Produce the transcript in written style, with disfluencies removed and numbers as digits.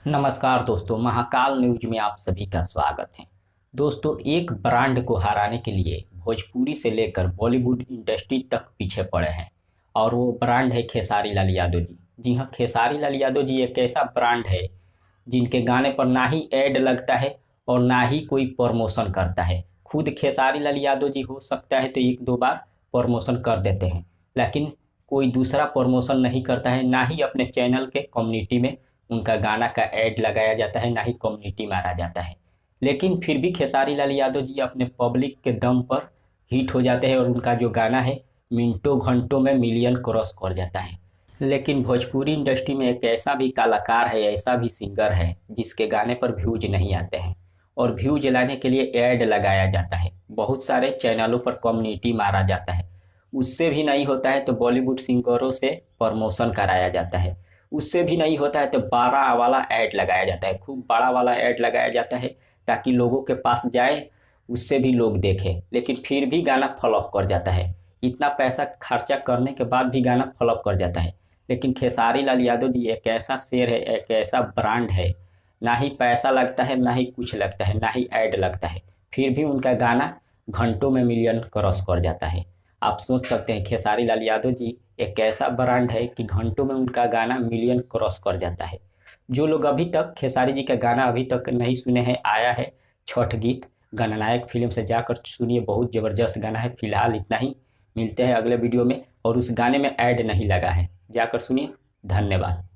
नमस्कार दोस्तों, महाकाल न्यूज में आप सभी का स्वागत है। दोस्तों, एक ब्रांड को हराने के लिए भोजपुरी से लेकर बॉलीवुड इंडस्ट्री तक पीछे पड़े हैं और वो ब्रांड है खेसारी लाल यादव जी। जी हाँ, खेसारी लाल यादव जी एक ऐसा ब्रांड है जिनके गाने पर ना ही ऐड लगता है और ना ही कोई प्रमोशन करता है। खुद खेसारी लाल यादव जी हो सकता है तो एक दो बार प्रमोशन कर देते हैं, लेकिन कोई दूसरा प्रमोशन नहीं करता है। ना ही अपने चैनल के कम्युनिटी में उनका गाना का ऐड लगाया जाता है, ना ही कम्युनिटी मारा जाता है। लेकिन फिर भी खेसारी लाल यादव जी अपने पब्लिक के दम पर हिट हो जाते हैं और उनका जो गाना है मिनटों घंटों में मिलियन क्रॉस कर जाता है। लेकिन भोजपुरी इंडस्ट्री में एक ऐसा भी कलाकार है, ऐसा भी सिंगर है जिसके गाने पर व्यूज नहीं आते हैं और व्यूज लाने के लिए ऐड लगाया जाता है। बहुत सारे चैनलों पर कम्युनिटी मारा जाता है। उससे भी नहीं होता है तो बॉलीवुड सिंगरों से प्रमोशन कराया जाता है। उससे भी नहीं होता है तो बड़ा वाला ऐड लगाया जाता है, खूब बड़ा वाला ऐड लगाया जाता है ताकि लोगों के पास जाए, उससे भी लोग देखें। लेकिन फिर भी गाना फ्लॉप कर जाता है। इतना पैसा खर्चा करने के बाद भी गाना फ्लॉप कर जाता है। लेकिन खेसारी लाल यादव जी एक ऐसा शेर है, एक ऐसा ब्रांड है, ना ही पैसा लगता है, ना ही कुछ लगता है, ना ही ऐड लगता है, फिर भी उनका गाना घंटों में मिलियन क्रॉस कर जाता है। आप सोच सकते हैं खेसारी लाल यादव जी एक ऐसा ब्रांड है कि घंटों में उनका गाना मिलियन क्रॉस कर जाता है। जो लोग अभी तक खेसारी जी का गाना अभी तक नहीं सुने हैं, आया है छठ गीत, गणनायक फिल्म से जाकर सुनिए, बहुत ज़बरदस्त गाना है। फिलहाल इतना ही, मिलते हैं अगले वीडियो में। और उस गाने में ऐड नहीं लगा है, जाकर सुनिए। धन्यवाद।